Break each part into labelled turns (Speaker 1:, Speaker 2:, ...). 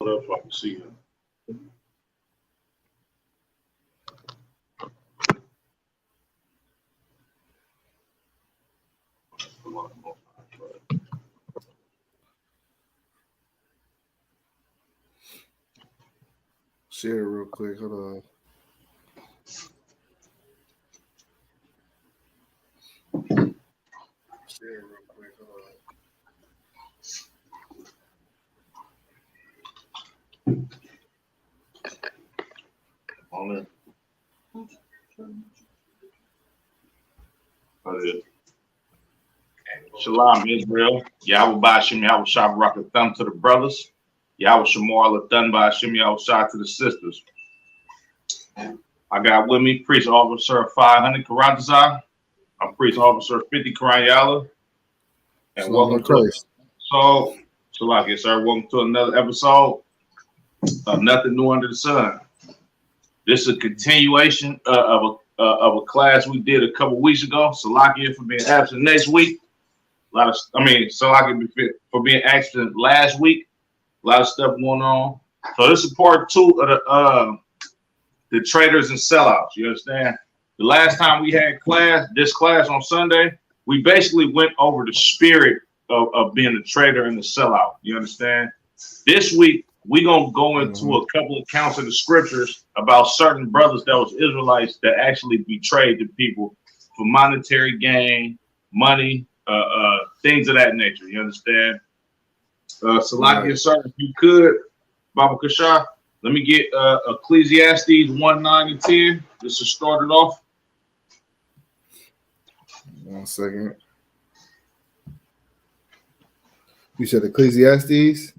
Speaker 1: up so I can see him.
Speaker 2: Share it real quick. Hold on. Share it real quick.
Speaker 1: On it. Shalom, Israel. Yahweh Bashim, Yahweh Shah Rocket Thumb to the brothers. Yahweh Shamar Lathan Bashim, Yahweh Shah to the sisters. I got with me Priest Officer 500 Karatazar. I'm Priest Officer 50 Karayala. And welcome to Shalom, sir. Welcome to another episode of Nothing New Under the Sun. This is a continuation of a class we did a couple weeks ago. Salakia for being absent next week. Salakia for being absent last week. A lot of stuff going on. So this is part 2 of the Traitors and Sellouts. You understand? The last time we had this class on Sunday, we basically went over the spirit of being a traitor and a sellout. You understand? This week, we're going to go into a couple of accounts in the scriptures about certain brothers that was Israelites that actually betrayed the people for monetary gain, money, things of that nature. You understand? Salakia, sir, if you could, Baba Kasha, let me get Ecclesiastes 1, 9, and 10. This is started off.
Speaker 2: 1 second. You said Ecclesiastes?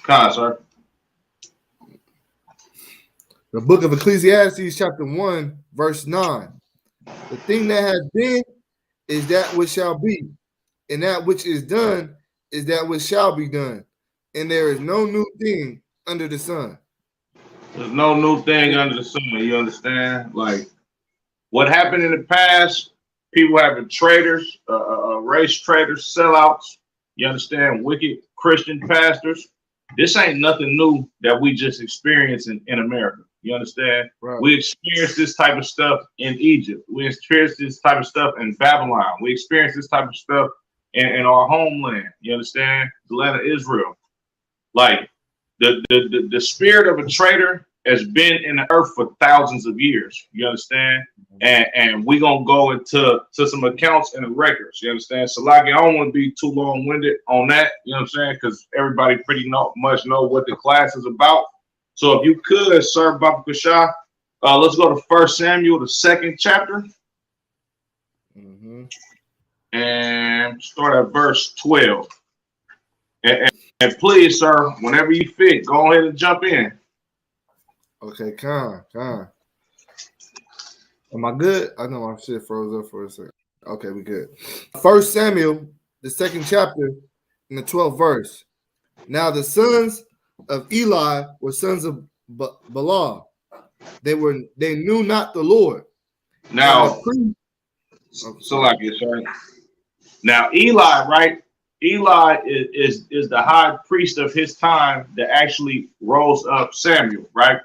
Speaker 1: Sir.
Speaker 2: The book of Ecclesiastes, chapter 1, verse 9. The thing that has been is that which shall be, and that which is done is that which shall be done. And there is no new thing under the sun.
Speaker 1: There's no new thing under the sun. You understand? Like what happened in the past, people have been traitors, race traitors, sellouts. You understand? Wicked Christian pastors. This ain't nothing new that we just experienced in America. You understand? Right. We experienced this type of stuff in Egypt. We experienced this type of stuff in Babylon. We experienced this type of stuff in our homeland. You understand? The land of Israel. Like the spirit of a traitor has been in the earth for thousands of years. You understand? And we're gonna go into some accounts and the records. You understand? So like I don't want to be too long-winded on that, you know what I'm saying? Because everybody pretty much know what the class is about. So if you could, sir, Baba Kasha, let's go to 1 Samuel, the 2nd chapter. And start at verse 12. And please, sir, whenever you fit, go ahead and jump in.
Speaker 2: Okay, Con. Am I good? I know my shit froze up for a second. Okay, we good. 1 Samuel, the 2nd chapter, in the 12th verse. Now the sons of Eli were sons of Balaam. They knew not the Lord.
Speaker 1: Now, sorry. Now Eli, right? Eli is the high priest of his time that actually rose up Samuel, right?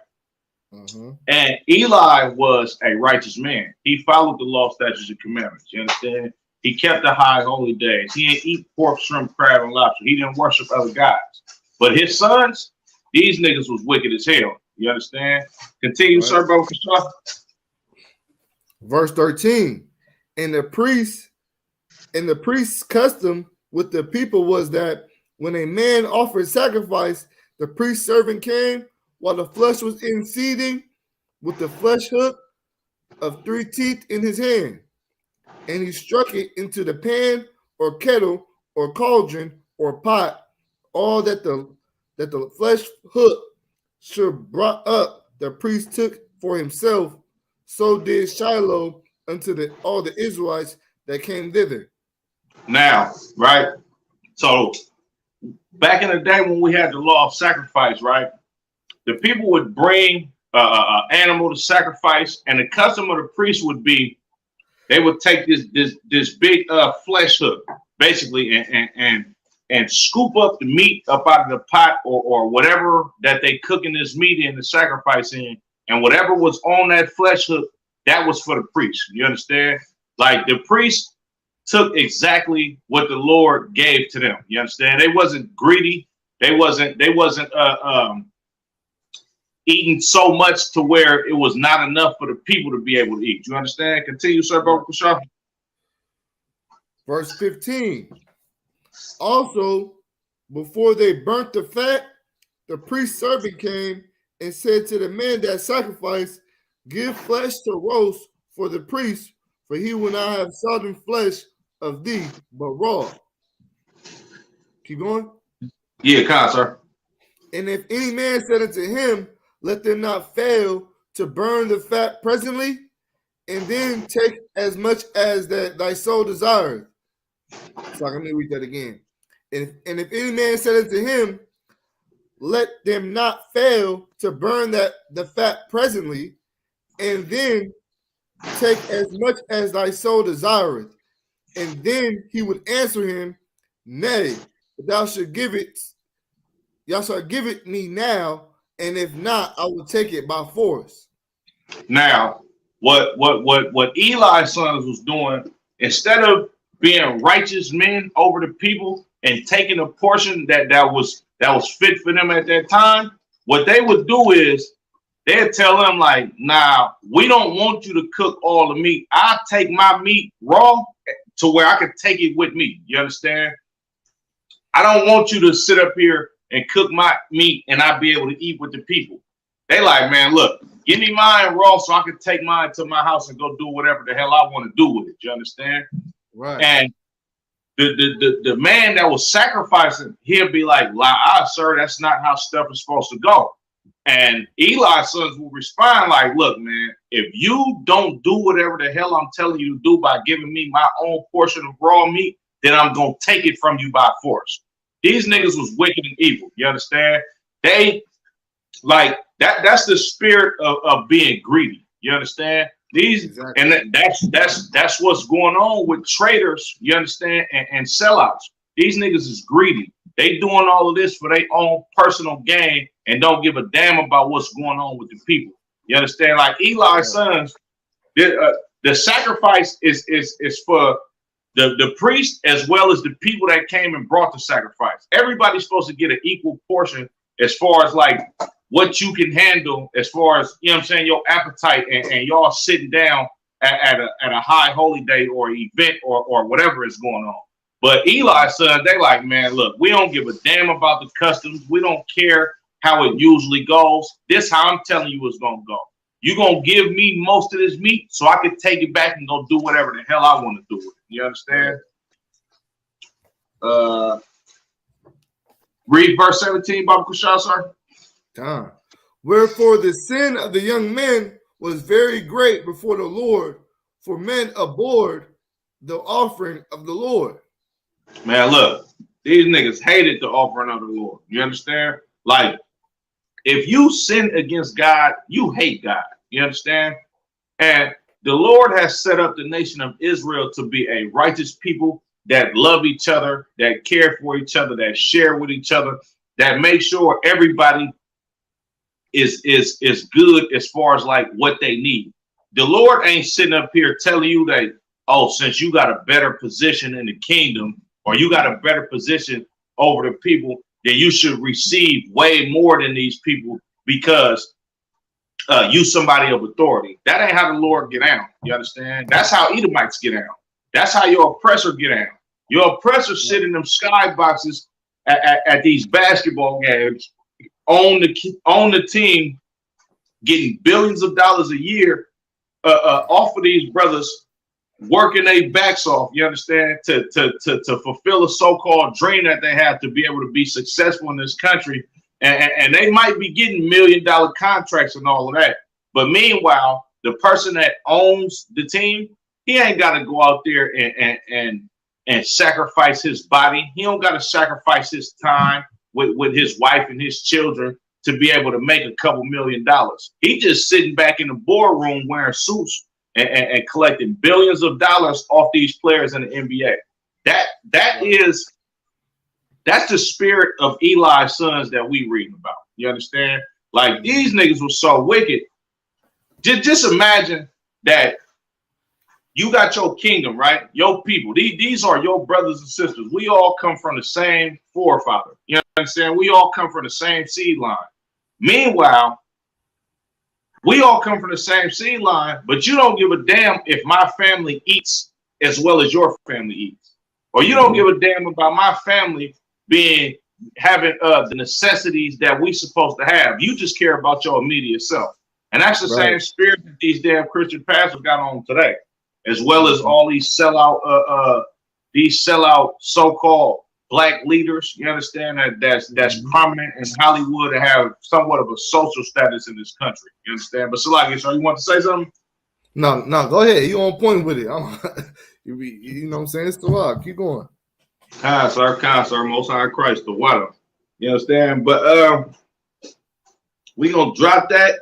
Speaker 1: And Eli was a righteous man. He followed the law, statutes, and commandments. You understand? He kept the high holy days. He didn't eat pork, shrimp, crab, and lobster. He didn't worship other gods. But his sons, these niggas was wicked as hell. You understand? Continue, right. Sir, bro.
Speaker 2: Verse 13. And the priest's custom with the people was that when a man offered sacrifice, the priest's servant came while the flesh was in seething with the flesh hook of 3 teeth in his hand. And he struck it into the pan or kettle or cauldron or pot, all that the flesh hook should brought up, the priest took for himself. So did Shiloh unto all the Israelites that came thither.
Speaker 1: Now, right? So back in the day when we had the law of sacrifice, right? The people would bring an animal to sacrifice, and the custom of the priest would be they would take this big flesh hook, basically, and and scoop up the meat up out of the pot or whatever that they cooking this meat in, the sacrifice in, and whatever was on that flesh hook, that was for the priest. You understand? Like the priest took exactly what the Lord gave to them. You understand? They wasn't greedy. They wasn't eating so much to where it was not enough for the people to be able to eat. You understand? Continue, sir, Brother Kushar.
Speaker 2: Verse 15. Also, before they burnt the fat, the priest's servant came and said to the man that sacrificed, give flesh to roast for the priest, for he will not have sodden flesh of thee, but raw. Keep going.
Speaker 1: Yeah, come on, sir.
Speaker 2: And if any man said unto him, let them not fail to burn the fat presently, and then take as much as that thy soul desireth. So let me read that again. And if any man said unto him, let them not fail to burn the fat presently, and then take as much as thy soul desireth. And then he would answer him, nay, but thou shalt give it me now, and if not, I will take it by force.
Speaker 1: Now, what Eli's sons was doing, instead of being righteous men over the people and taking a portion that was fit for them at that time, what they would do is they'd tell them like, nah, we don't want you to cook all the meat. I'll take my meat raw to where I can take it with me. You understand? I don't want you to sit up here and cook my meat and I'll be able to eat with the people. They like, man, look, give me mine raw so I can take mine to my house and go do whatever the hell I want to do with it. You understand?
Speaker 2: Right.
Speaker 1: And the man that was sacrificing, he'll be like, sir, that's not how stuff is supposed to go. And Eli's sons will respond like, look, man, if you don't do whatever the hell I'm telling you to do by giving me my own portion of raw meat, then I'm going to take it from you by force. These niggas was wicked and evil. You understand? They like that's the spirit of being greedy. You understand? Exactly. And that's what's going on with traitors, you understand, and sellouts. These niggas is greedy. They doing all of this for their own personal gain and don't give a damn about what's going on with the people. You understand? Like Eli's sons, the sacrifice is for the priest as well as the people that came and brought the sacrifice. Everybody's supposed to get an equal portion as far as like what you can handle, as far as, you know what I'm saying, your appetite and y'all sitting down at a high holy day or event or whatever is going on. But Eli's son, they like, man, look, we don't give a damn about the customs. We don't care how it usually goes. This how I'm telling you it's gonna go. You're gonna give me most of this meat so I can take it back and go do whatever the hell I want to do with it. You understand? Read verse 17, Baba Kushal, sir.
Speaker 2: Time. Wherefore the sin of the young men was very great before the Lord, for men abhorred the offering of the Lord.
Speaker 1: Man, look, these niggas hated the offering of the Lord. You understand? Like, if you sin against God, you hate God. You understand? And the Lord has set up the nation of Israel to be a righteous people that love each other, that care for each other, that share with each other, that make sure everybody is good as far as like what they need. The Lord ain't sitting up here telling you that, oh, since you got a better position in the kingdom or you got a better position over the people, then you should receive way more than these people because you somebody of authority. That ain't how the Lord get out. You understand? That's how Edomites get out. That's how your oppressor get out. Your oppressor sit in them skyboxes at these basketball games, on the team, getting billions of dollars a year off of these brothers working their backs off. You understand? To fulfill a so-called dream that they have to be able to be successful in this country. And they might be getting $1 million contracts and all of that. But meanwhile, the person that owns the team, he ain't got to go out there and sacrifice his body. He don't got to sacrifice his time with his wife and his children to be able to make a couple $1 million. He just sitting back in the boardroom wearing suits and collecting billions of dollars off these players in the NBA. That is That's the spirit of Eli's sons that we reading about. You understand? Like these niggas were so wicked. Just imagine that you got your kingdom, right? Your people. These are your brothers and sisters. We all come from the same forefather. You understand? We all come from the same seed line. Meanwhile, we all come from the same seed line, but you don't give a damn if my family eats as well as your family eats. Or you don't give a damn about my family having the necessities that we supposed to have. You just care about your immediate self. And that's the same spirit that these damn Christian pastors got on today, as well as all these sellout so-called black leaders. You understand that's prominent in Hollywood and have somewhat of a social status in this country. You understand? But Salaki, so you want to say something?
Speaker 2: No, go ahead. You on point with it. You know what I'm saying? It's the rock. Keep going.
Speaker 1: Kind sir, Most High Christ, the water. You understand? But we gonna drop that.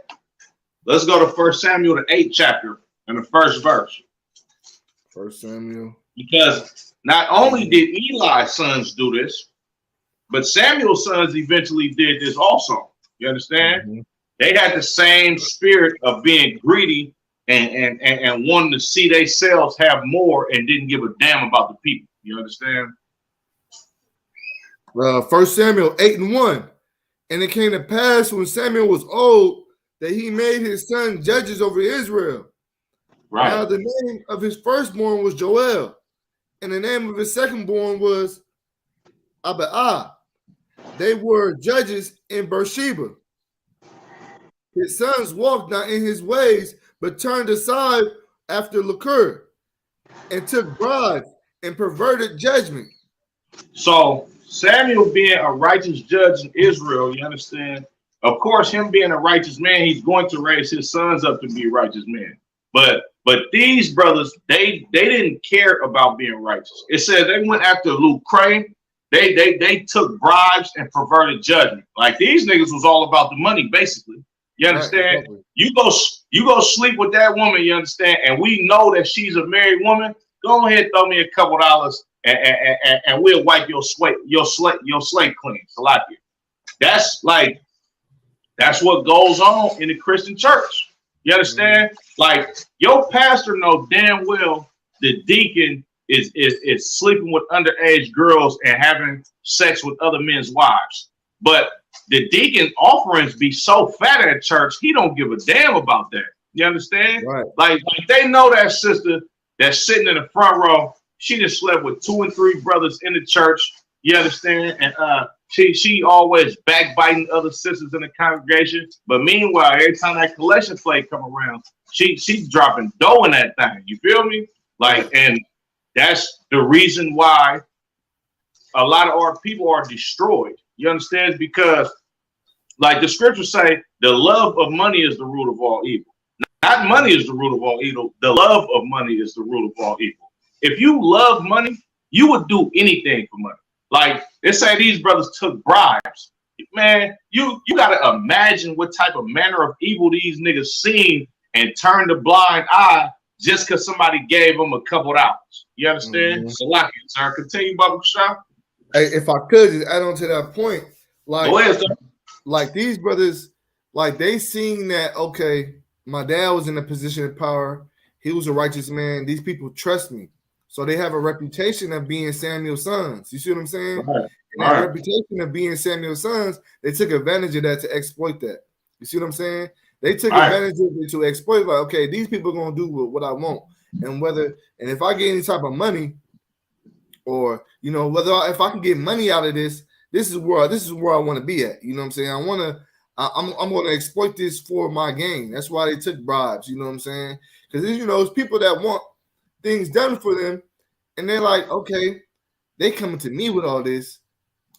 Speaker 1: Let's go to 1 Samuel, the 8th chapter, and the first verse.
Speaker 2: 1 Samuel.
Speaker 1: Because not only did Eli's sons do this, but Samuel's sons eventually did this also. You understand? Mm-hmm. They had the same spirit of being greedy and wanting to see themselves have more and didn't give a damn about the people. You understand?
Speaker 2: 1 Samuel 8:1. And it came to pass when Samuel was old that he made his son judges over Israel. Right. Now the name of his firstborn was Joel, and the name of his secondborn was Abiah. They were judges in Beersheba. His sons walked not in his ways, but turned aside after liquor, and took bribes and perverted judgment. So Samuel being a righteous judge in Israel, you understand? Of course, him being a righteous man, he's going to raise his sons up to be righteous men. But these brothers, they didn't care about being righteous. It said they went after Luke Crane. They took bribes and perverted judgment. Like these niggas was all about the money, basically. You understand? Right, you go sleep with that woman, you understand? And we know that she's a married woman. Go ahead, throw me a couple dollars and we'll wipe your slate clean. Salakia. That's what goes on in the Christian church. You understand? Like your pastor know damn well the deacon is sleeping with underage girls and having sex with other men's wives. But the deacon offerings be so fat at church, he don't give a damn about that. You understand? Right. Like they know that sister that's sitting in the front row, she just slept with 2 and 3 brothers in the church. You understand? And she always backbiting other sisters in the congregation. But meanwhile, every time that collection plate come around, she's dropping dough in that thing. You feel me? Like, and that's the reason why a lot of our people are destroyed. You understand? Because, like the scriptures say, the love of money is the root of all evil. Not money is the root of all evil. The love of money is the root of all evil. If you love money, you would do anything for money. Like they say these brothers took bribes. Man, you got to imagine what type of manner of evil these niggas seen and turned a blind eye just because somebody gave them a couple dollars. You understand? So, like, sir, continue, Baba Shah. Hey, if I could just add on to that point, like these brothers, like they seen that, okay, my dad was in a position of power. He was a righteous man. These people trust me. So they have a reputation of being Samuel's sons. You see what I'm saying? Right. And that reputation of being Samuel's sons, they took advantage of that to exploit that. You see what I'm saying? They took advantage of it to exploit, like, okay, these people are going to do what I want. And if I get any type of money, or, you know, if I can get money out of this, this is where I want to be at. You know what I'm saying? I'm going to exploit this for my gain. That's why they took bribes. You know what I'm saying? Because, you know, it's people that want things done for them, and they're like, okay, they coming to me with all this.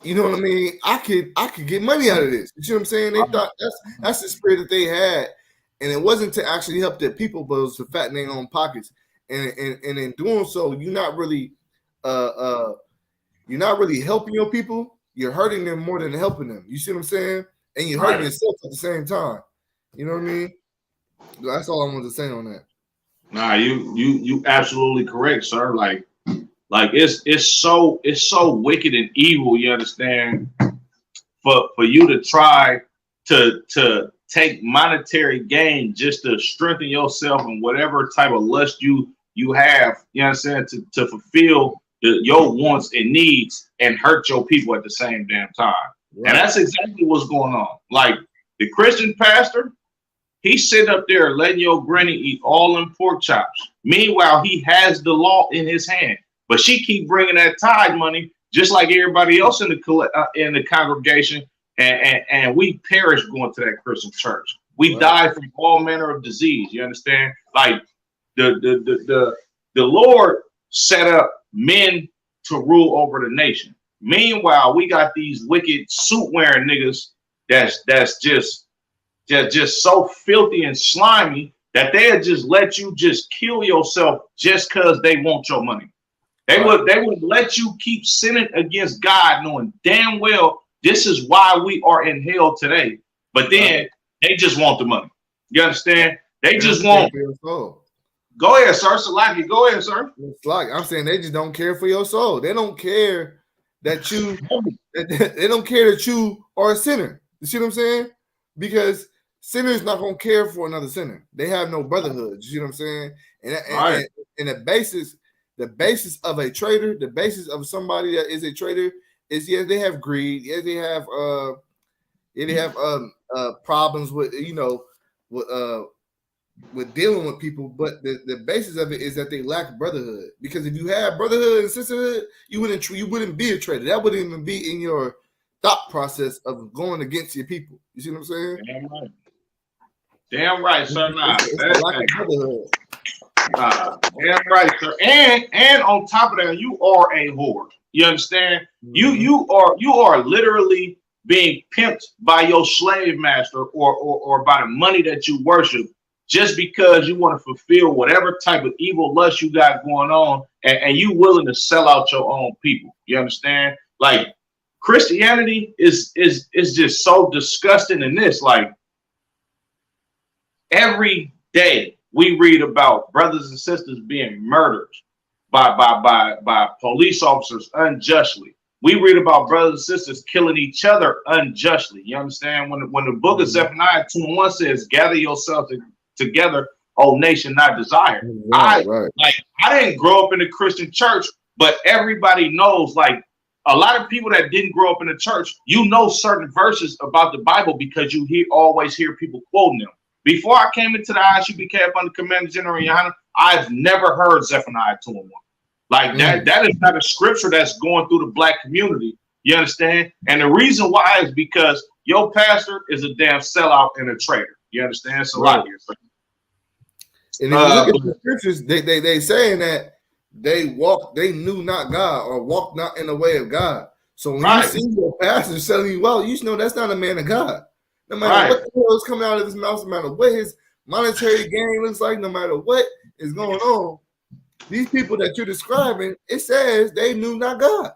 Speaker 2: You know what I mean? I could get money out of this. You see what I'm saying? They thought that's the spirit that they had, and it wasn't to actually help their people, but it was to fatten their own pockets. And in doing so, you're not really helping your people. You're hurting them more than helping them. You see what I'm saying? And you're hurting yourself at the same time. You know what I mean? That's all I wanted to say on that.
Speaker 1: Nah, you absolutely correct, sir. Like Like it's so wicked and evil. You understand? For you to try to take monetary gain just to strengthen yourself and whatever type of lust you have, you know what I'm saying, to fulfill your wants and needs and hurt your people at the same damn time. Right. And that's exactly what's going on. Like the Christian pastor, he's sitting up there letting your granny eat all them pork chops. Meanwhile, he has the law in his hand, but she keep bringing that tithe money just like everybody else in the congregation, and we perish going to that Christian church. We die from all manner of disease. You understand? Like the Lord set up men to rule over the nation. Meanwhile, we got these wicked suit wearing niggas that's just so filthy and slimy that they'll just let you just kill yourself just because they want your money. They would let you keep sinning against God, knowing damn well this is why we are in hell today. But then they just want the money. You understand? They just want. Go ahead, sir. Salaki, go ahead, sir.
Speaker 2: It's like I'm saying, they just don't care for your soul. They don't care that you. They don't care that you are a sinner. You see what I'm saying? Because sinners not gonna care for another sinner. They have no brotherhood. You see what I'm saying? And the basis of a traitor, the basis of somebody that is a traitor is they have greed, they have problems with with dealing with people, but the basis of it is that they lack brotherhood. Because if you had brotherhood and sisterhood, you wouldn't be a traitor. That wouldn't even be in your thought process of going against your people. You see what I'm saying?
Speaker 1: Damn right, sir. That's lack of brotherhood. Damn right, sir. And on top of that, you are a whore. You understand? Mm-hmm. You are literally being pimped by your slave master or by the money that you worship, just because you want to fulfill whatever type of evil lust you got going on, and you willing to sell out your own people. You understand? Like Christianity is just so disgusting in this. Like every day we read about brothers and sisters being murdered by police officers unjustly. We read about brothers and sisters killing each other unjustly. You understand? When the book of Zephaniah 2:1 says, "Gather yourselves together, O nation not desired." I didn't grow up in the Christian church, but everybody knows, like a lot of people that didn't grow up in the church, you know certain verses about the Bible because you always hear people quoting them. Before I came into the ISU, became under Commander General Yana, I've never heard Zephaniah 2:1. Like that is not a scripture that's going through the black community. You understand? And the reason why is because your pastor is a damn sellout and a traitor. You understand? So and
Speaker 2: if you look at the scriptures, they saying that they knew not God or walked not in the way of God. So when you see your pastor selling you out, you know that's not a man of God. No matter what the hell is coming out of his mouth, no matter what his monetary gain looks like, no matter what is going on, these people that you're describing, it says they knew not God.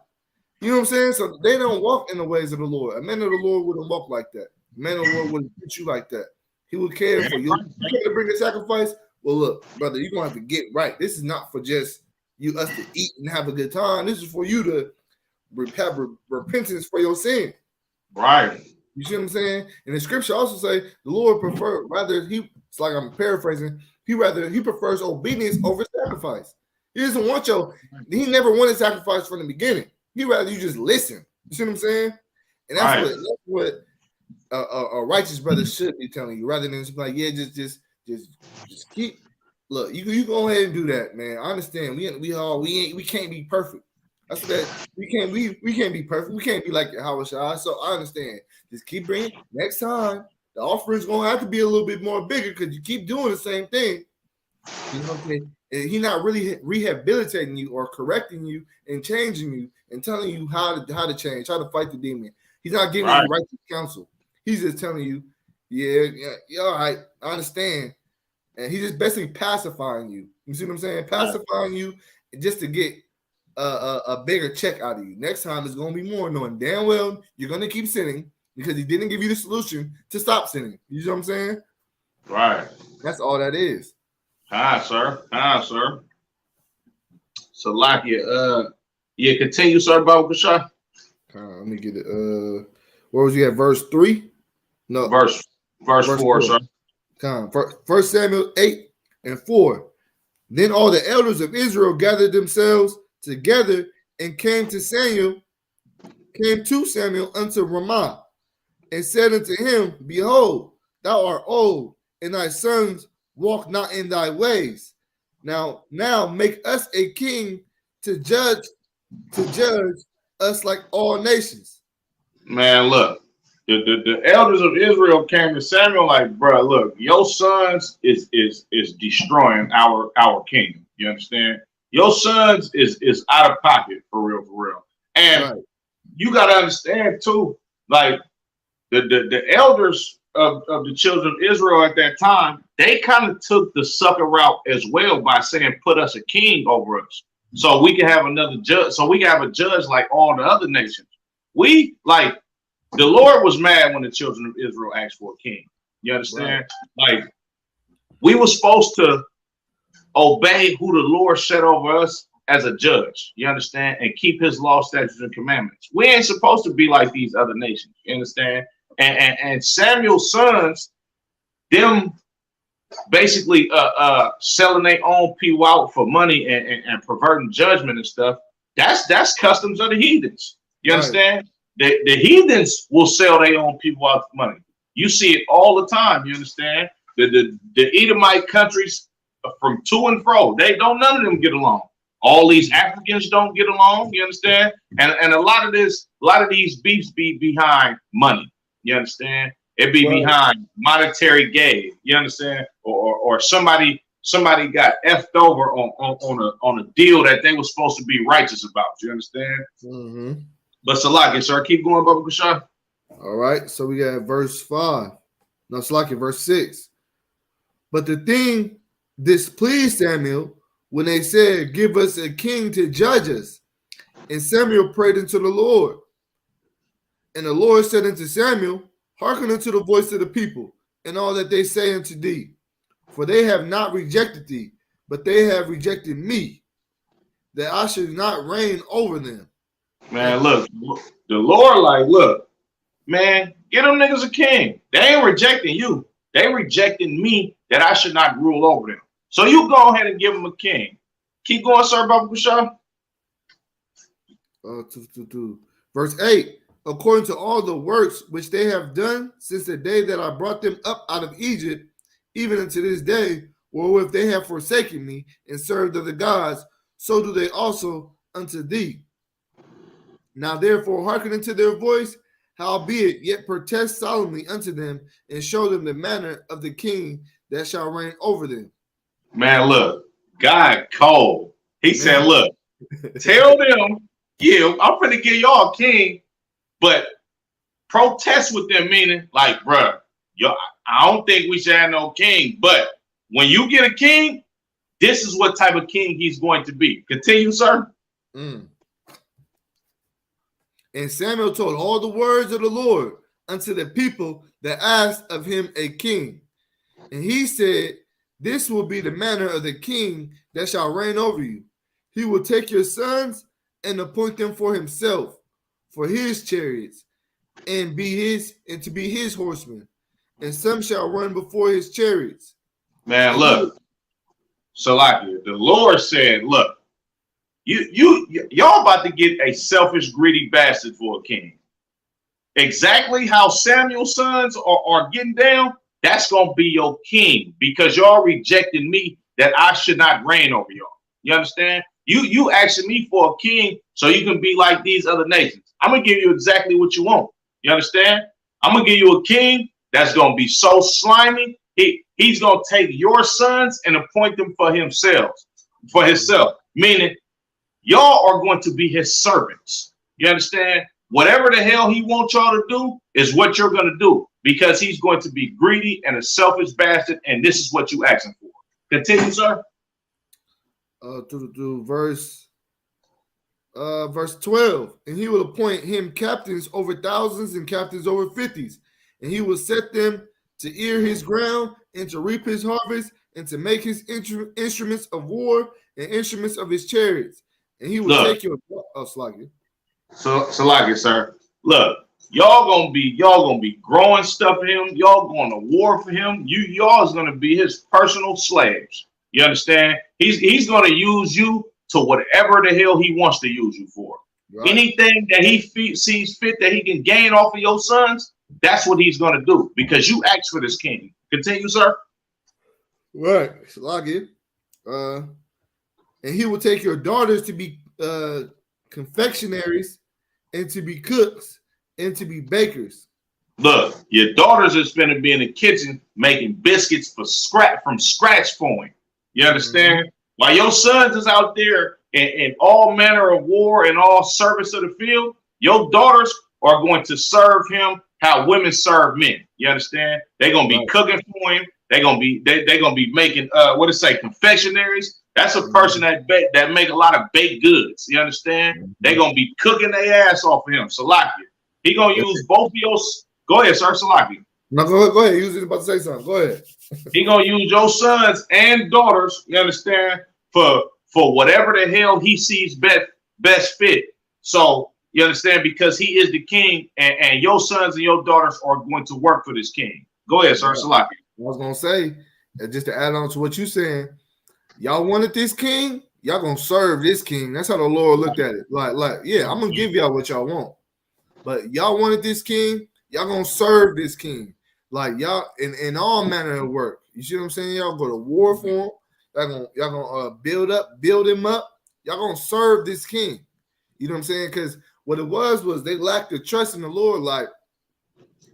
Speaker 2: You know what I'm saying? So they don't walk in the ways of the Lord. A man of the Lord wouldn't walk like that. A man of the Lord wouldn't treat you like that. He would care for you. You got to bring a sacrifice. Well, look, brother, you're gonna have to get right. This is not for just us to eat and have a good time. This is for you to have repentance for your sin.
Speaker 1: Right.
Speaker 2: You see what I'm saying? And the scripture also say the Lord it's like I'm paraphrasing, he prefers obedience over sacrifice. He doesn't want he never wanted sacrifice from the beginning. He rather you just listen. You see what I'm saying? And that's what a righteous brother should be telling you, rather than just like, yeah, just keep. Look, you go ahead and do that, man. I understand. We can't be perfect. That's that we can't be perfect. We can't be like Howard Shah. So I understand. Just keep bringing. Next time, the offering's gonna have to be a little bit more bigger because you keep doing the same thing. You know what I'm saying? And he's not really rehabilitating you or correcting you and changing you and telling you how to change, how to fight the demon. He's not giving you righteous counsel. He's just telling you, yeah, all right, I understand. And he's just basically pacifying you. You see what I'm saying? Pacifying you just to get a bigger check out of you. Next time it's going to be more, knowing damn well you're going to keep sinning because he didn't give you the solution to stop sinning. You know what I'm saying?
Speaker 1: Right.
Speaker 2: That's all that is.
Speaker 1: Sir. Salakia. Yeah, continue, sir, Baba Kasha.
Speaker 2: Let me get it. Where was you at? Verse 3? No,
Speaker 1: Verse
Speaker 2: verse
Speaker 1: 4,
Speaker 2: 4.
Speaker 1: sir.
Speaker 2: First Samuel 8 and 4. Then all the elders of Israel gathered themselves together and came to Samuel unto Ramah, and said unto him, Behold, thou art old, and thy sons walk not in thy ways. Now make us a king to judge us like all nations.
Speaker 1: Man, look. The elders of Israel came to Samuel like, bro, look, your sons is destroying our kingdom. You understand? Your sons is out of pocket for real. And
Speaker 2: Right.
Speaker 1: you gotta understand too, like the elders of the children of Israel at that time, they kind of took the sucker route as well by saying, put us a king over us. So we can have another judge, so we can have a judge like all the other nations. We like the Lord was mad when the children of Israel asked for a king. You understand? Right. Like we were supposed to obey who the Lord set over us as a judge. You understand? And keep his law, statutes, and commandments. We ain't supposed to be like these other nations. You understand? And Samuel's sons, them basically selling their own people out for money and perverting judgment and stuff. That's customs of the heathens. You understand? The heathens will sell their own people out for money. You see it all the time. You understand? The Edomite countries from to and fro, none of them get along. All these Africans don't get along. You understand? And a lot of these beefs be behind money. You understand? It be behind monetary gain. You understand? Or somebody got effed over on a deal that they were supposed to be righteous about. You understand?
Speaker 2: Mm-hmm.
Speaker 1: But Salaki, sir, keep going, Baba Kushan.
Speaker 2: All right, so we got verse 5. No, Salaki, verse 6. But the thing displeased Samuel when they said, Give us a king to judge us. And Samuel prayed unto the Lord. And the Lord said unto Samuel, Hearken unto the voice of the people, and all that they say unto thee. For they have not rejected thee, but they have rejected me, that I should not reign over them.
Speaker 1: Man, look, the Lord, like, look, man, get them niggas a king. They ain't rejecting you. They rejecting me that I should not rule over them. So you go ahead and give them a king. Keep going, sir, Baba Kushan.
Speaker 2: Verse 8. According to all the works which they have done since the day that I brought them up out of Egypt, even unto this day, wherewith they have forsaken me and served other gods, so do they also unto thee. Now therefore hearken unto their voice, howbeit yet protest solemnly unto them, and show them the manner of the king that shall reign over them.
Speaker 1: Man, look, God cold. He said, look, tell them, yeah, I'm finna give y'all a king, but protest with them, meaning like, bruh, I don't think we should have no king, but when you get a king, this is what type of king he's going to be. Continue, sir.
Speaker 2: And Samuel told all the words of the Lord unto the people that asked of him a king. And he said, This will be the manner of the king that shall reign over you. He will take your sons and appoint them for himself, for his chariots, and to be his horsemen, and some shall run before his chariots.
Speaker 1: Man, look, Salakia, the Lord said, look, y'all about to get a selfish, greedy bastard for a king. Exactly how Samuel's sons are getting down, that's gonna be your king, because y'all rejecting me that I should not reign over y'all. You understand? You asking me for a king so you can be like these other nations. I'm gonna give you exactly what you want. You understand? I'm gonna give you a king that's gonna be so slimy. He's gonna take your sons and appoint them for himself. Meaning y'all are going to be his servants. You understand? Whatever the hell he wants y'all to do is what you're gonna do, because he's going to be greedy and a selfish bastard, and this is what you asking for. Continue, sir.
Speaker 2: Verse 12, and he will appoint him captains over thousands and captains over fifties, and he will set them to ear his ground and to reap his harvest and to make his instruments of war and instruments of his chariots, and he will
Speaker 1: Look,
Speaker 2: take your Sluggy.
Speaker 1: so like it, sir. Look, y'all gonna be growing stuff for him. Y'all going to war for him. Y'all is gonna be his personal slaves. You understand? He's gonna use you to whatever the hell he wants to use you for. Right. Anything that he sees fit that he can gain off of your sons, that's what he's gonna do because you asked for this king. Continue, sir.
Speaker 2: Right, Sluggy. And he will take your daughters to be confectionaries and to be cooks and to be bakers.
Speaker 1: Look, your daughters is going to be in the kitchen making biscuits from scratch for him. You understand? Mm-hmm. While your sons is out there in all manner of war and all service of the field, your daughters are going to serve him how women serve men. You understand? They're going to be cooking for him. They're going to be making confectionaries. That's a person that make a lot of baked goods. You understand? They're gonna be cooking their ass off of him. Salakia. He gonna use both of your. Go ahead, sir. Salakia.
Speaker 2: No, go ahead. You was about to say something. Go ahead.
Speaker 1: He gonna use your sons and daughters. You understand? For whatever the hell he sees best fit. So you understand because he is the king, and your sons and your daughters are going to work for this king. Go ahead, sir. Salakia.
Speaker 2: I was gonna say, just to add on to what you're saying. Y'all wanted this king, y'all gonna serve this king. That's how the Lord looked at it. Like, yeah, I'm gonna give y'all what y'all want. But y'all wanted this king, y'all gonna serve this king. Like y'all in all manner of work. You see what I'm saying? Y'all go to war for him. Y'all gonna build him up. Y'all gonna serve this king. You know what I'm saying? Because what it was they lacked the trust in the Lord. Like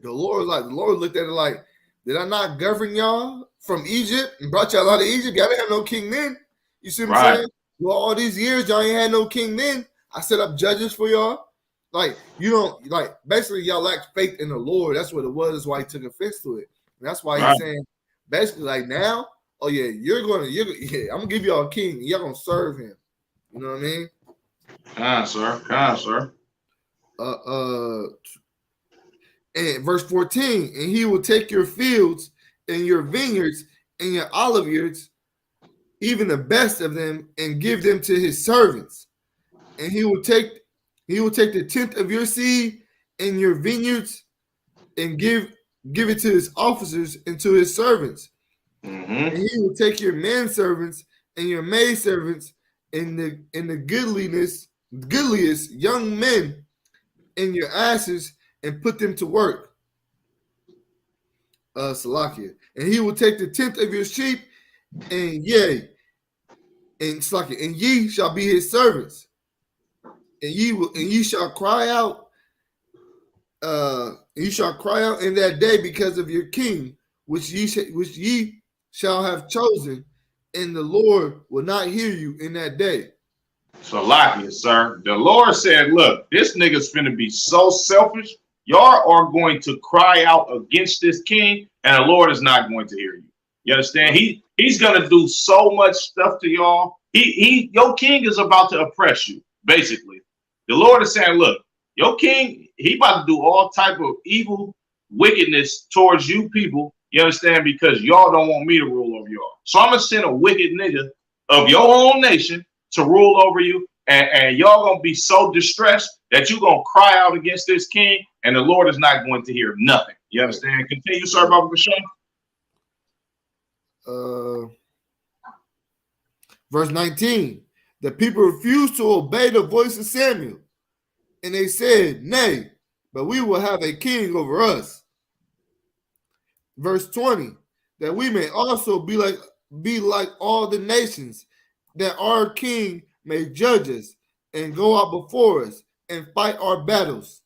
Speaker 2: the Lord looked at it like, did I not govern y'all from Egypt and brought y'all out of Egypt? Y'all didn't have no king then. You see what I'm saying? Well, all these years, y'all ain't had no king then. I set up judges for y'all. Like, you don't, like, basically, y'all lack faith in the Lord. That's what it was. That's why he took offense to it. And that's why he's saying, basically, like, now, oh, yeah, I'm going to give y'all a king. And y'all going to serve him. You know what I mean?
Speaker 1: Sir.
Speaker 2: And verse 14, and he will take your fields and your vineyards and your olive yards, even the best of them, and give them to his servants. And he will take the tenth of your seed and your vineyards and give it to his officers and to his servants.
Speaker 1: Mm-hmm.
Speaker 2: And he will take your manservants and your maidservants and the goodliest young men and your asses and put them to work. Salakia. And he will take the tenth of your sheep, and Salakia, and ye shall be his servants. And ye shall cry out, you shall cry out in that day because of your king, which ye shall have chosen, and the Lord will not hear you in that day.
Speaker 1: Salakia, sir. The Lord said, look, this nigga's finna be so selfish. Y'all are going to cry out against this king, and the Lord is not going to hear you. You understand? He's gonna do so much stuff to y'all. Your king is about to oppress you, basically. The Lord is saying, look, your king, he about to do all type of evil wickedness towards you people. You understand? Because y'all don't want me to rule over y'all. So I'm gonna send a wicked nigga of your own nation to rule over you, and y'all gonna be so distressed that you're gonna cry out against this king, and the Lord is not going to hear nothing. You understand? Continue, sir, Baba Bashar.
Speaker 2: Verse 19. The people refused to obey the voice of Samuel, and they said, nay, but we will have a king over us. Verse 20. That we may also be like all the nations, that our king may judge us and go out before us and fight our battles.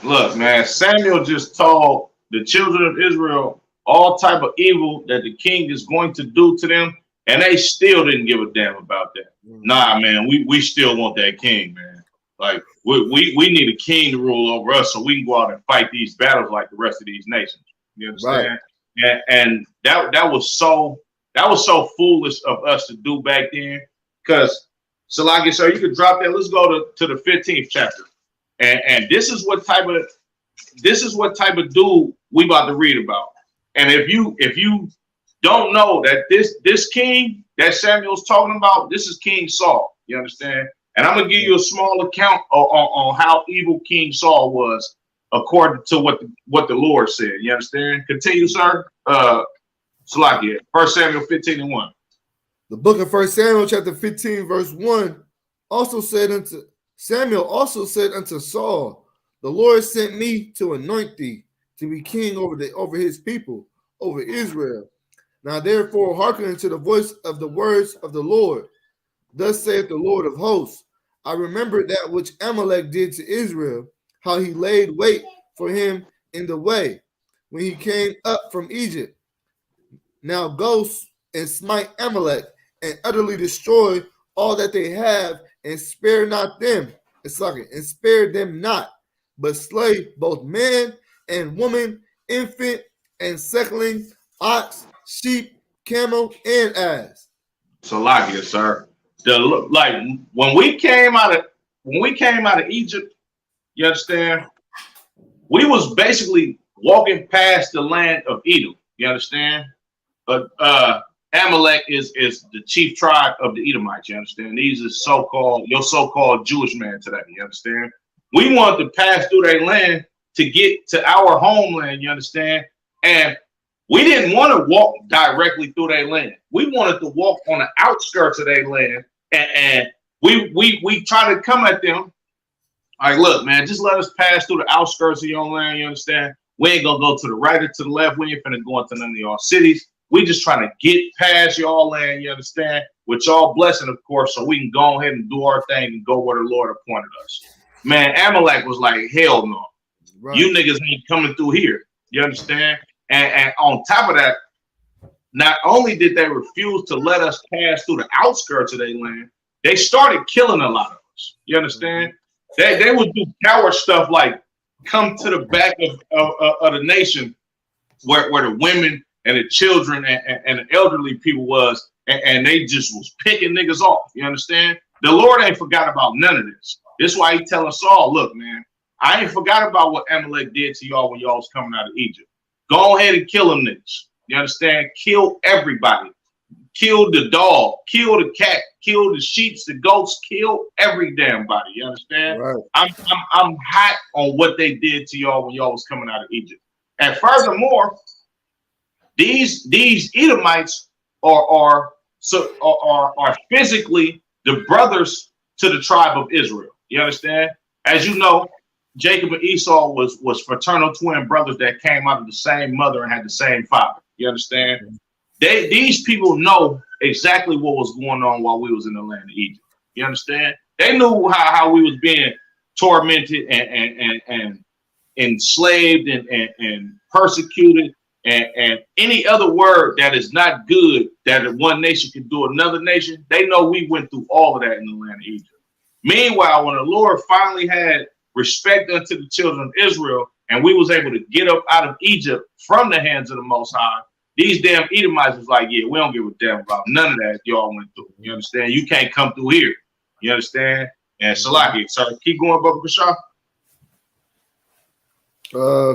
Speaker 1: Look, man, Samuel just told the children of Israel all type of evil that the king is going to do to them, and they still didn't give a damn about that. Nah, man, we still want that king, man. Like we need a king to rule over us so we can go out and fight these battles like the rest of these nations. You understand? Right. And that was so foolish of us to do back then. Because Salaki, sir, you could drop that. Let's go to the 15th chapter. And this is what type of dude we about to read about. And if you don't know that this king that Samuel's talking about, this is King Saul. You understand? And I'm gonna give you a small account on how evil King Saul was, according to what the Lord said. You understand? Continue, sir. Salakia, 1 Samuel 15:1.
Speaker 2: The book of 1 Samuel chapter 15 verse 1 also said unto Samuel also said unto Saul, the Lord sent me to anoint thee to be king over his people, over Israel. Now therefore hearken unto the voice of the words of the Lord. Thus saith the Lord of hosts, I remember that which Amalek did to Israel, how he laid wait for him in the way when he came up from Egypt. Now go and smite Amalek and utterly destroy all that they have, and spare not them. And spare them not, but slay both man and woman, infant and suckling, ox, sheep, camel, and ass.
Speaker 1: Salakia, sir. Like when we came out of Egypt, you understand? We was basically walking past the land of Edom. You understand? But Amalek is the chief tribe of the Edomites. You understand? These are your so-called Jewish man today. You understand? We wanted to pass through their land to get to our homeland. You understand? And we didn't want to walk directly through their land. We wanted to walk on the outskirts of their land, and we try to come at them. Like, look, man, just let us pass through the outskirts of your land. You understand? We ain't gonna go to the right or to the left. We ain't finna go into none of y'all cities. We just trying to get past y'all land. You understand? With y'all blessing, of course, so we can go ahead and do our thing and go where the Lord appointed us. Man, Amalek was like, hell no. Right. You niggas ain't coming through here. You understand? And on top of that, not only did they refuse to let us pass through the outskirts of their land, they started killing a lot of us. You understand? They would do coward stuff like come to the back of the nation where the women and the children and the elderly people was, and they just was picking niggas off. You understand? The Lord ain't forgot about none of this. This is why he telling Saul, look, man, I ain't forgot about what Amalek did to y'all when y'all was coming out of Egypt. Go ahead and kill them niggas. You understand? Kill everybody. Kill the dog. Kill the cat. Kill the sheep, the goats. Kill every damn body. You understand? Right. I'm hot on what they did to y'all when y'all was coming out of Egypt. And furthermore, these Edomites are physically the brothers to the tribe of Israel. You understand? As you know, Jacob and Esau was fraternal twin brothers that came out of the same mother and had the same father. You understand? These people know exactly what was going on while we was in the land of Egypt. You understand? They knew how we was being tormented and enslaved and persecuted and any other word that is not good that one nation can do another nation. They know we went through all of that in the land of Egypt. Meanwhile, when the Lord finally had respect unto the children of Israel, and we was able to get up out of Egypt from the hands of the Most High, these damn Edomites was like, yeah, we don't give a damn about none of that y'all went through. You understand? You can't come through here. You understand? And Salaki, sorry, keep going, Baba Kashaf.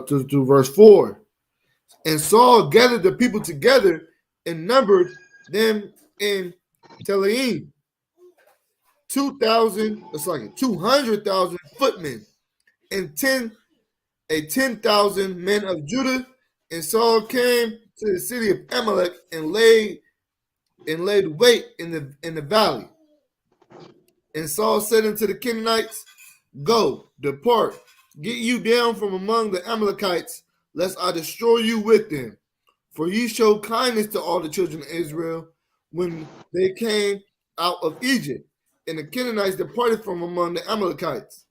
Speaker 2: To verse 4. And Saul gathered the people together and numbered them in Telaim. 200,000 footmen and 10,000 men of Judah. And Saul came to the city of Amalek and laid wait in the valley. And Saul said unto the Canaanites, go, depart, get you down from among the Amalekites, lest I destroy you with them. For ye showed kindness to all the children of Israel when they came out of Egypt. And the Canaanites departed from among the Amalekites.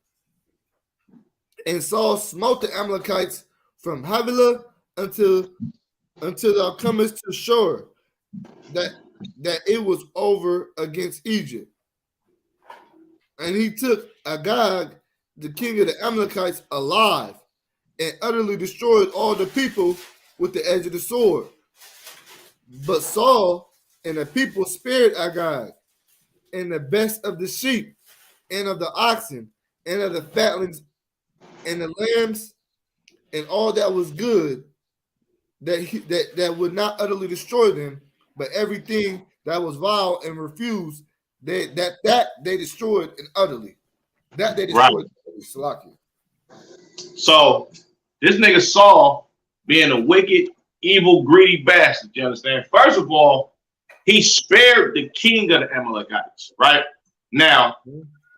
Speaker 2: And Saul smote the Amalekites from Havilah until thou comest to Shur, that it was over against Egypt. And he took Agag, the king of the Amalekites, alive, and utterly destroyed all the people with the edge of the sword. But Saul and the people spared Agag, and the best of the sheep, and of the oxen, and of the fatlings, and the lambs, and all that was good, that would not utterly destroy them, but everything that was vile and refused, They destroyed and utterly. That they
Speaker 1: Right.
Speaker 2: destroyed. Salakia.
Speaker 1: So this nigga Saul being a wicked, evil, greedy bastard, you understand? First of all, he spared the king of the Amalekites, right? Now,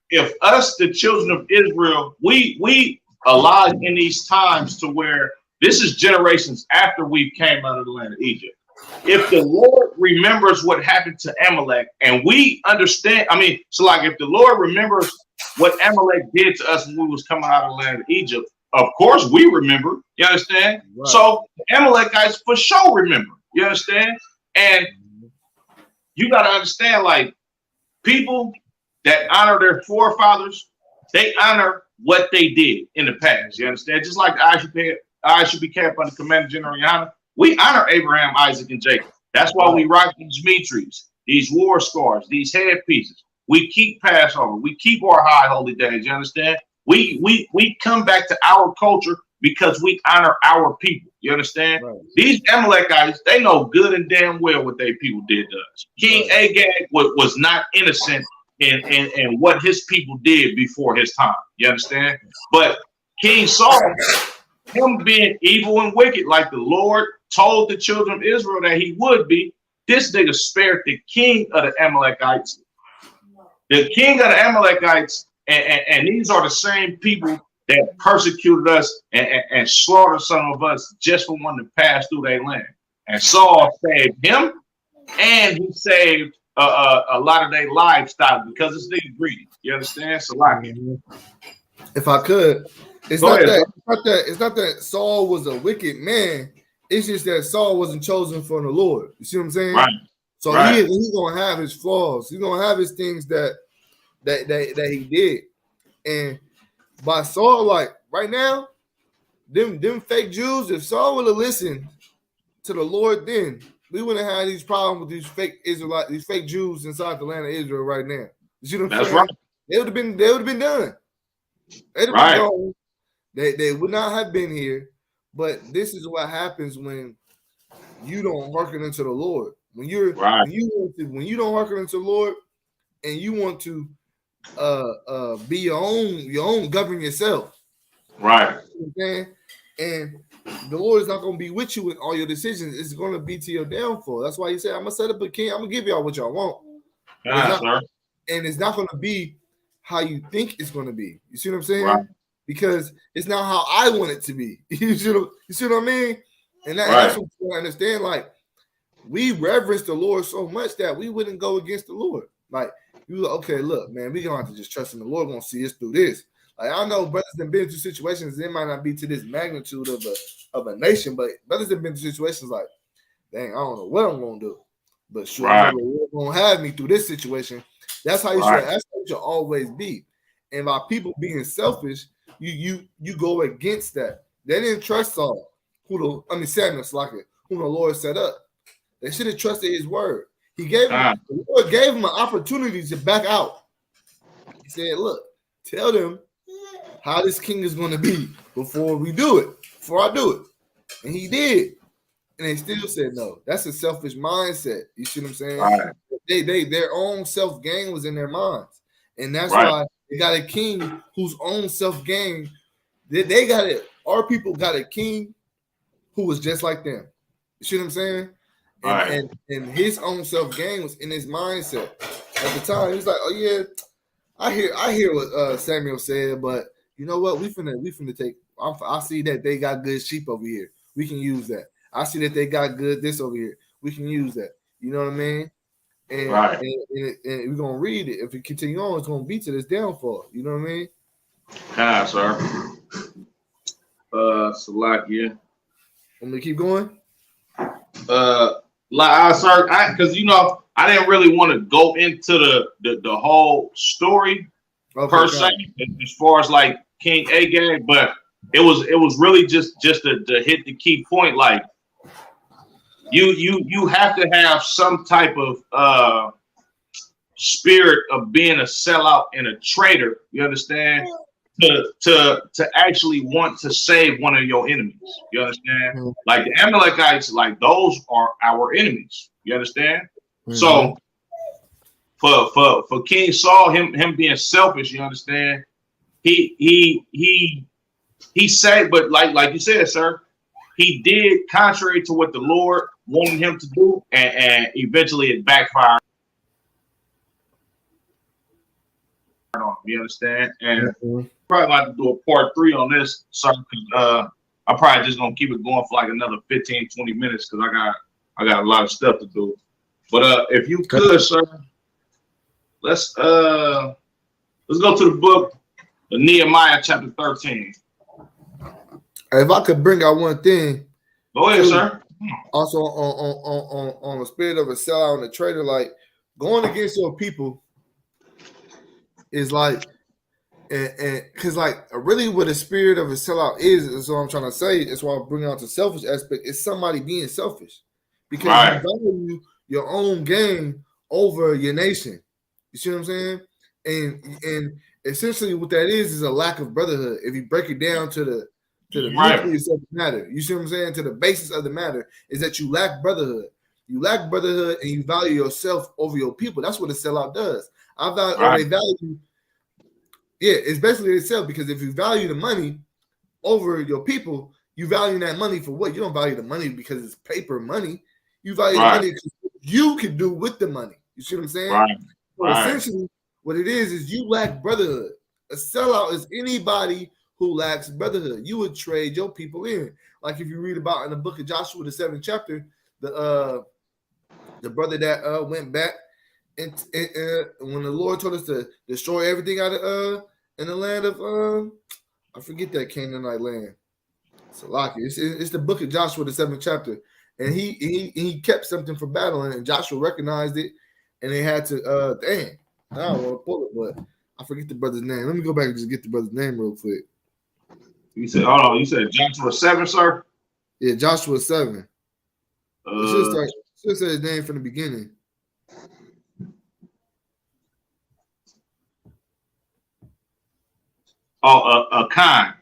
Speaker 1: if us, the children of Israel, we alive in these times to where this is generations after we came out of the land of Egypt. If the Lord remembers what happened to Amalek, and we understand, I mean, so like if the Lord remembers what Amalek did to us when we was coming out of the land of Egypt, of course we remember, you understand? Right. So the Amalekites for sure remember, you understand? And you got to understand, like, people that honor their forefathers, they honor what they did in the past, you understand? Just like I should be kept under Commander General Yana. We honor Abraham, Isaac, and Jacob. That's why we rock these mitris, these war scars, these headpieces. We keep Passover. We keep our high holy days. You understand? We come back to our culture because we honor our people. You understand? Right. These Amalekites, they know good and damn well what they people did to us. King Agag was not innocent in what his people did before his time. You understand? But King Saul, him being evil and wicked, like the Lord told the children of Israel that he would be, this nigga spared the king of the Amalekites. The king of the Amalekites, and these are the same people that persecuted us and slaughtered some of us just for wanting to pass through their land. And Saul saved him, and he saved a lot of their livestock because this nigga greedy. You understand? So like,
Speaker 2: if I could, it's not that Saul was a wicked man. It's just that Saul wasn't chosen for the Lord. You see what I'm saying? Right. So he's gonna have his flaws. He's gonna have his things that he did. And by Saul, like right now, them fake Jews, if Saul would have listened to the Lord, then we wouldn't have had these problems with these fake Israelites, these fake Jews inside the land of Israel right now. You see what I'm saying? Right. They would have been done. They'd have been gone. They would not have been here. But this is what happens when you don't hearken unto the Lord. When you don't hearken unto the Lord, and you want to be your own, govern yourself.
Speaker 1: Right.
Speaker 2: You know what I'm saying? And the Lord is not going to be with you in all your decisions. It's going to be to your downfall. That's why he said, I'm going to set up a king. I'm going to give y'all what y'all want. And it's not going to be how you think it's going to be. You see what I'm saying? Right. Because it's not how I want it to be. You see what I mean? And that's what you understand. Like, we reverence the Lord so much that we wouldn't go against the Lord. Like, you like, okay, look, man, we gonna have to just trust in the Lord. Gonna see us through this. Like, I know brothers that been through situations. It might not be to this magnitude of a nation, but brothers that been through situations like, dang, I don't know what I'm gonna do, but sure, the Lord gonna have me through this situation. That's how you should. That's how you should always be. And by people being selfish, you go against that. They didn't trust Saul, Samuel, who the Lord set up. They should have trusted his word. The Lord gave him an opportunity to back out. He said, look, tell them how this king is going to be before I do it. And he did. And they still said no. That's a selfish mindset. You see what I'm saying? Right. Their own self-gain was in their minds. And that's why they got a king whose own self-gain, they got it. Our people got a king who was just like them. You see what I'm saying? And his own self-gain was in his mindset. At the time, he was like, oh yeah, I hear what Samuel said, but you know what? We finna take. I see that they got good sheep over here. We can use that. I see that they got good this over here. We can use that. You know what I mean? And we're gonna read it. If we continue on, it's gonna be to this downfall. You know what I mean?
Speaker 1: Sir. Salakia.
Speaker 2: Want me to keep going?
Speaker 1: Sir, because I didn't really want to go into the whole story per se, as far as like King Agag, but it was really just to hit the key point. Like you have to have some type of spirit of being a sellout and a traitor. You understand? To actually want to save one of your enemies. You understand? Mm-hmm. Like the Amalekites, like those are our enemies. You understand? Mm-hmm. So for King Saul, him being selfish, you understand? He said, but like you said, sir, he did contrary to what the Lord wanted him to do, and eventually it backfired on him. You understand? And probably like to do a part 3 on this, sir, because I'm probably just gonna keep it going for like another 15, 20 minutes because I got a lot of stuff to do. But if you could, sir, let's go to the book of Nehemiah chapter 13.
Speaker 2: If I could bring out one thing,
Speaker 1: go ahead, sir.
Speaker 2: Also on the spirit of a sellout and a traitor, like going against your people is like, and because like really what the spirit of a sellout is what I'm trying to say. It's why I bring out the selfish aspect. It's somebody being selfish because you value your own gain over your nation. You see what I'm saying? And essentially what that is a lack of brotherhood. If you break it down to the nucleus of the matter, you see what I'm saying? To the basis of the matter is that you lack brotherhood. You lack brotherhood and you value yourself over your people. That's what a sellout does. They value. Yeah, it's basically itself because if you value the money over your people, you value that money for what? You don't value the money because it's paper money. You value the money because you can do with the money. You see what I'm saying? So essentially, what it is you lack brotherhood. A sellout is anybody who lacks brotherhood. You would trade your people in. Like if you read about in the book of Joshua, the 7th chapter, the brother that went back and when the Lord told us to destroy everything out of in the land of I forget that Canaanite land. Salaki. It's the book of Joshua, the 7th chapter. And he kept something for battle, and Joshua recognized it, and they had to I don't want to pull it, but I forget the brother's name. Let me go back and just get the brother's name real quick.
Speaker 1: You said, hold on, you said Joshua 7, sir?
Speaker 2: Yeah, Joshua 7. Should say his name from the beginning.
Speaker 1: Akan.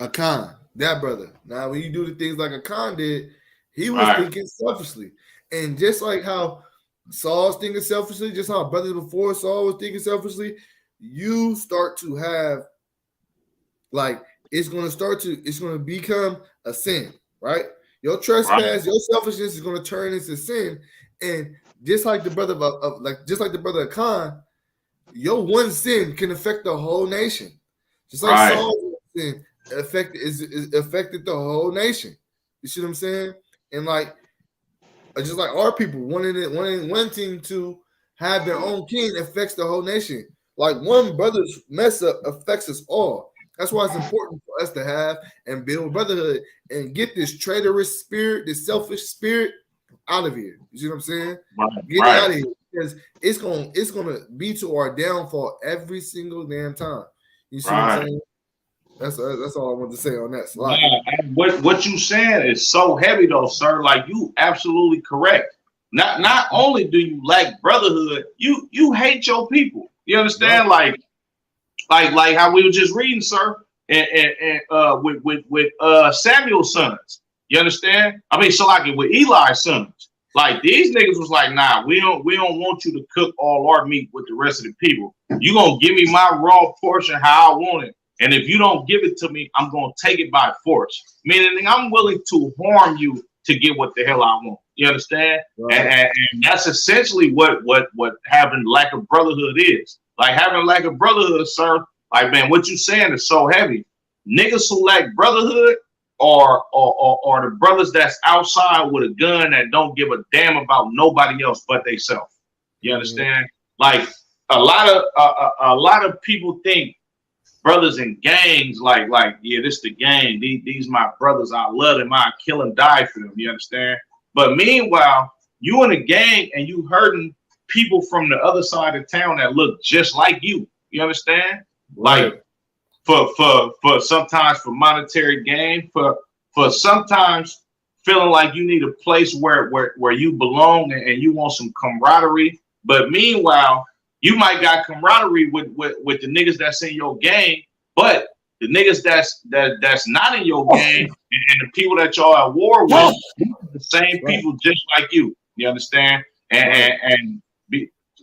Speaker 2: Akan, that brother. Now, when you do the things like Akan did, he was thinking selfishly. And just like how Saul's thinking selfishly, just how brothers before Saul was thinking selfishly, you start to have, like, it's going to become a sin, right? Your trespass, your selfishness is going to turn into sin. And just like the brother of Akan, your one sin can affect the whole nation. Just like Saul's sin affected the whole nation. You see what I'm saying? And like, just like our people wanting to have their own king affects the whole nation. Like one brother's mess up affects us all. That's why it's important for us to have and build brotherhood and get this traitorous spirit, this selfish spirit out of here. You see what I'm saying? Get it out of here because it's gonna be to our downfall every single damn time. You see what I'm saying? That's all I want to say on that slide.
Speaker 1: What you saying is so heavy though, sir. Like you absolutely correct. Not only do you lack brotherhood, you hate your people. You understand? Right. Like how we were just reading, sir, and with Samuel's sons. You understand? I mean, so like with Eli's sons. Like these niggas was like, nah, we don't want you to cook all our meat with the rest of the people. You gonna give me my raw portion how I want it. And if you don't give it to me, I'm going to take it by force. Meaning I'm willing to harm you to get what the hell I want. You understand? Right. And that's essentially what having lack of brotherhood is. Like having lack of brotherhood, sir. Like, man, what you saying is so heavy. Niggas who lack brotherhood are the brothers that's outside with a gun that don't give a damn about nobody else but theyself. You understand? Like a lot of people think brothers in gangs, like, yeah, this the gang. These my brothers. I love them. I kill and die for them. You understand? But meanwhile, you in a gang and you hurting people from the other side of town that look just like you. You understand? Right. Like for sometimes for monetary gain, for sometimes feeling like you need a place where you belong and you want some camaraderie. But meanwhile, you might got camaraderie with the niggas that's in your gang, but the niggas that's not in your gang and the people that y'all at war with, the same people just like you. You understand? And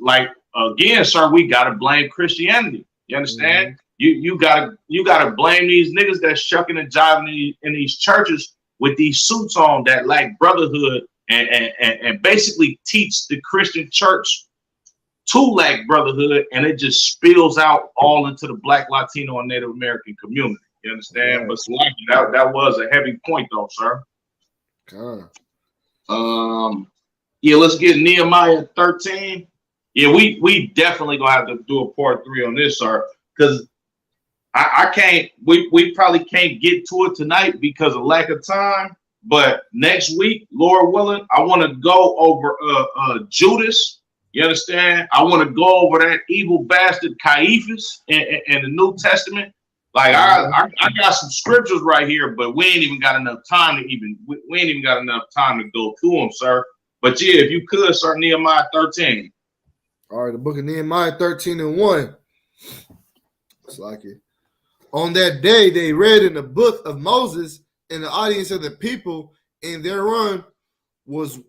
Speaker 1: like again, sir, we gotta blame Christianity. You understand? You gotta blame these niggas that's shucking and jiving in these churches with these suits on that lack brotherhood and basically teach the Christian church to lack brotherhood, and it just spills out all into the Black, Latino, and Native American community. You understand? But that was a heavy point, though, sir. Yeah, let's get Nehemiah 13. Yeah, we definitely gonna have to do a part 3 on this, sir, because I can't. We probably can't get to it tonight because of lack of time. But next week, Lord willing, I want to go over Judas. You understand? I want to go over that evil bastard Caiaphas in the New Testament. Like I got some scriptures right here, but we ain't even got enough time to go through them, sir. But yeah, if you could, sir, Nehemiah 13.
Speaker 2: All right, the book of Nehemiah 13:1. It's like it. On that day, they read in the book of Moses, and the audience of the people in their run was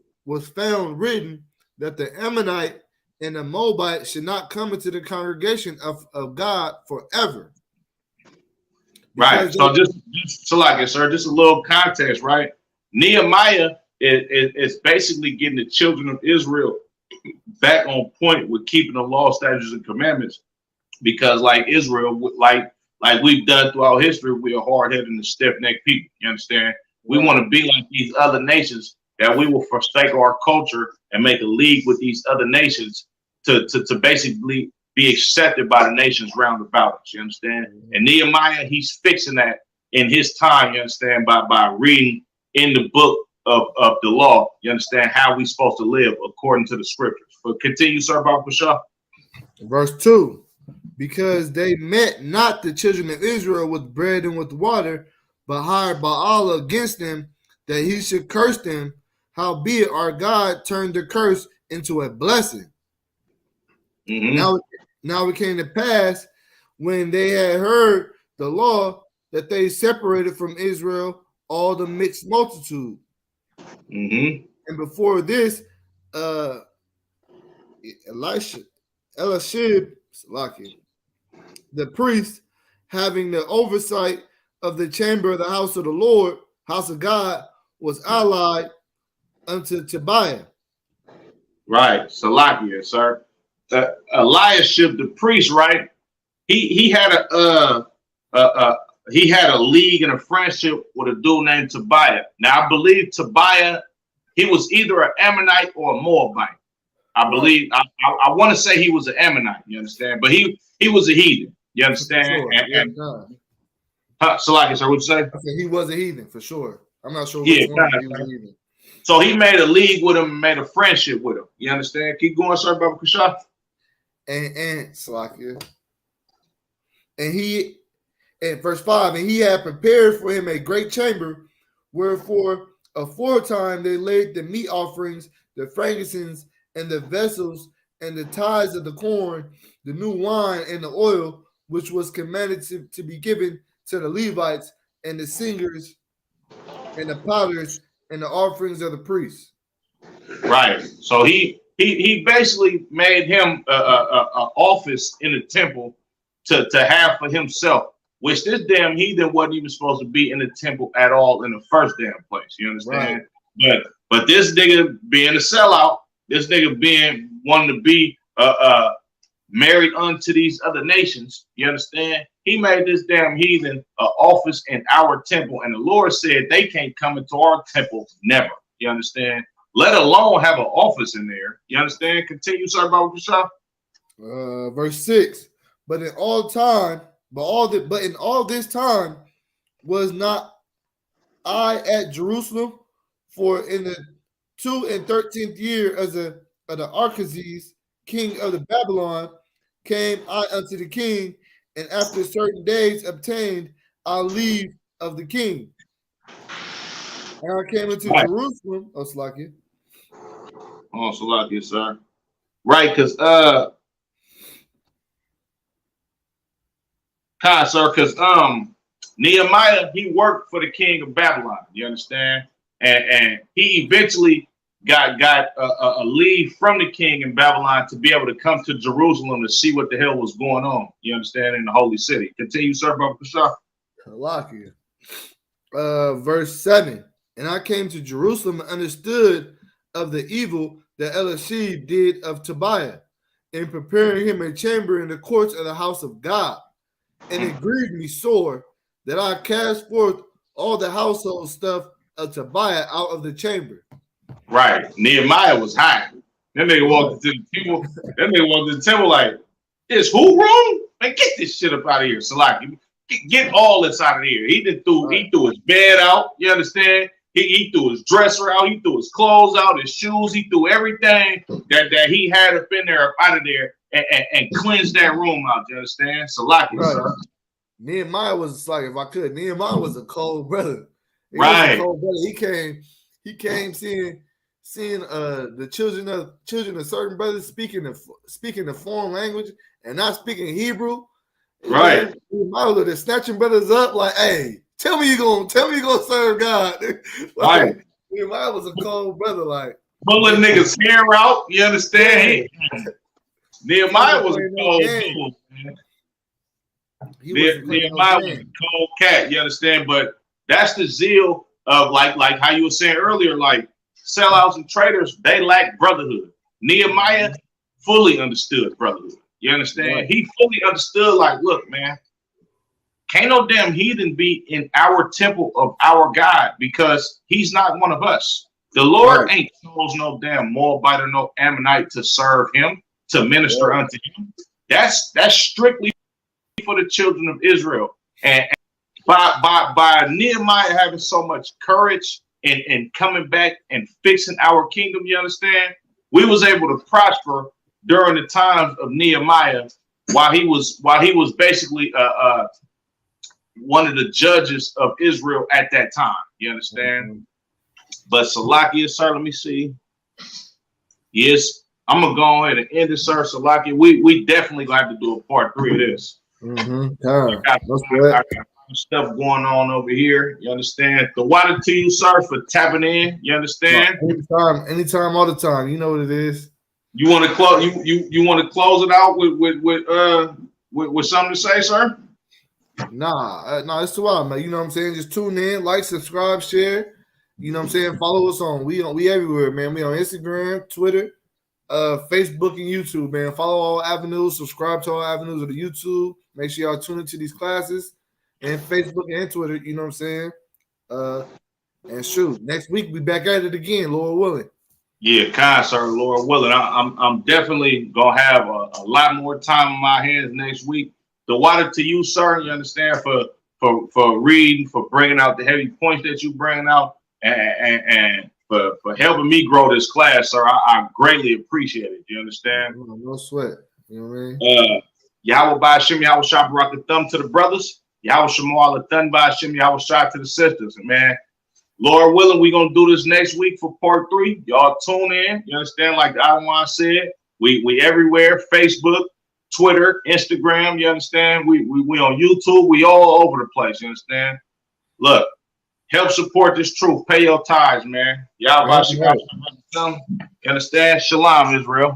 Speaker 2: found written that the Ammonite and the Moabite should not come into the congregation of God forever.
Speaker 1: Right. So just like it, sir, just a little context, right? Nehemiah is basically getting the children of Israel back on point with keeping the law, statutes, and commandments, because like Israel, like we've done throughout history, we are hard-headed and stiff-necked people. You understand? We want to be like these other nations, that we will forsake our culture and make a league with these other nations to basically be accepted by the nations round about us. You understand? And Nehemiah, he's fixing that in his time. You understand? By reading in the book of the law. You understand how we supposed to live according to the scriptures. But continue, sir, Baruch Basha.
Speaker 2: Verse 2. Because they met not the children of Israel with bread and with water, but hired Baal against them, that he should curse them. Howbeit our God turned the curse into a blessing. Now it came to pass, when they had heard the law, that they separated from Israel all the mixed multitude. And before this, Eliashib, the priest, having the oversight of the chamber of the house of the Lord, house of God, was allied unto Tobiah.
Speaker 1: Right, Salakia, sir. Eliashib, the priest, right? He had a league and a friendship with a dude named Tobiah. Now I believe Tobiah, he was either an Ammonite or a Moabite. I believe I want to say he was an Ammonite. You understand? But he was a heathen. You understand?
Speaker 2: Sure.
Speaker 1: Salakia, sir, what'd you say?
Speaker 2: I said he was a heathen for sure. I'm not sure
Speaker 1: which
Speaker 2: one, he was a heathen.
Speaker 1: So he made a league with him, made a friendship with him. You understand? Keep going, sir, Baba Kusha.
Speaker 2: And Salakia. And he, in verse 5, and he had prepared for him a great chamber, wherefore aforetime they laid the meat offerings, the frankincense, and the vessels, and the tithes of the corn, the new wine, and the oil, which was commanded to be given to the Levites, and the singers, and the potters, and the offerings of the priests.
Speaker 1: Right. So he basically made him a office in the temple to have for himself, which this damn heathen wasn't even supposed to be in the temple at all in the first damn place. You understand? Right. But this nigga being a sellout, this nigga being wanting to be married unto these other nations, you understand? He made this damn heathen office in our temple, and the Lord said they can't come into our temple never. You understand? Let alone have an office in there. You understand? Continue, sir, about yourself.
Speaker 2: Verse 6. But in all this time was not I at Jerusalem, for in the 13th year of the Archazes, king of the Babylon, came I unto the king, and after certain days obtained I leave of the king. And I came into Jerusalem. Oh, Salakia.
Speaker 1: Oh, Salakia, sir. Right, because Nehemiah, he worked for the king of Babylon. You understand? And he eventually got a leave from the king in Babylon to be able to come to Jerusalem to see what the hell was going on. You understand, in the holy city. Continue, sir, Brother Pashah.
Speaker 2: Salakia. Verse 7. And I came to Jerusalem and understood of the evil that Eliashib did of Tobiah in preparing him a chamber in the courts of the house of God. And it grieved me sore that I cast forth all the household stuff of Tobiah out of the chamber.
Speaker 1: Right. Nehemiah was hot. That nigga walked into the temple. That nigga walked into the temple like, "It's who room? Man, get this shit up out of here, Salaki. Get all this out of here." He threw his bed out. You understand? He threw his dresser out. He threw his clothes out, his shoes. He threw everything that he had up in there, up out of there, and cleansed that room out. You understand? Salaki.
Speaker 2: Right. Nehemiah was like, if I could, Nehemiah was a cold brother.
Speaker 1: Right.
Speaker 2: Cold brother. He came seeing the children of certain brothers speaking the foreign language and not speaking Hebrew.
Speaker 1: Right.
Speaker 2: Nehemiah was snatching brothers up like, hey, tell me you gonna serve God. Like,
Speaker 1: right.
Speaker 2: Nehemiah was a cold brother, like
Speaker 1: pulling niggas' hair out. You understand? Nehemiah was a cold dude, man. Nehemiah was a cold cat, you understand? But that's the zeal of like how you were saying earlier, like sellouts and traitors, they lack brotherhood. Nehemiah fully understood brotherhood. You understand? Right. He fully understood, like, look, man, can't no damn heathen be in our temple of our God because he's not one of us. The Lord ain't chose no damn Moabite or no Ammonite to serve him, to minister unto him. That's strictly for the children of Israel. And by Nehemiah having so much courage and coming back and fixing our kingdom, you understand, we was able to prosper during the times of Nehemiah while he was basically one of the judges of Israel at that time. You understand? But Salakia, sir, let me see. Yes, I'm gonna go ahead and end it, sir. Salakia, we definitely like to do a part 3 of this. I got stuff going on over here. You understand? The water to you, sir, for tapping in. You understand?
Speaker 2: Anytime, all the time. You know what it is.
Speaker 1: You want to close? You want to close it out with something to say, sir?
Speaker 2: Nah, it's too wild, man. You know what I'm saying? Just tune in, like, subscribe, share. You know what I'm saying? Follow us on. We everywhere, man. We on Instagram, Twitter, Facebook, and YouTube, man. Follow all avenues. Subscribe to all avenues of the YouTube. Make sure y'all tune into these classes and Facebook and Twitter. You know what I'm saying? And shoot, next week we back at it again, Lord willing.
Speaker 1: Yeah, kind sir, Lord willing. I'm definitely gonna have a lot more time on my hands next week. The water to you, sir. You understand, for reading, for bringing out the heavy points that you bringing out, and for helping me grow this class, sir. I greatly appreciate it. You understand?
Speaker 2: No sweat. You know what I mean?
Speaker 1: Yahweh Ba'Shem, Yahweh Shah Barak the thumb to the brothers. Yahweh Shemal the thun Ba'Shem, Yahweh Shah to the sisters. And man, Lord willing, we're gonna do this next week for part 3. Y'all tune in. You understand? Like Adonai said, we everywhere: Facebook, Twitter, Instagram. You understand? We on YouTube. We all over the place. You understand? Look, help support this truth. Pay your tithes, man. Y'all, you understand? Shalom, Israel.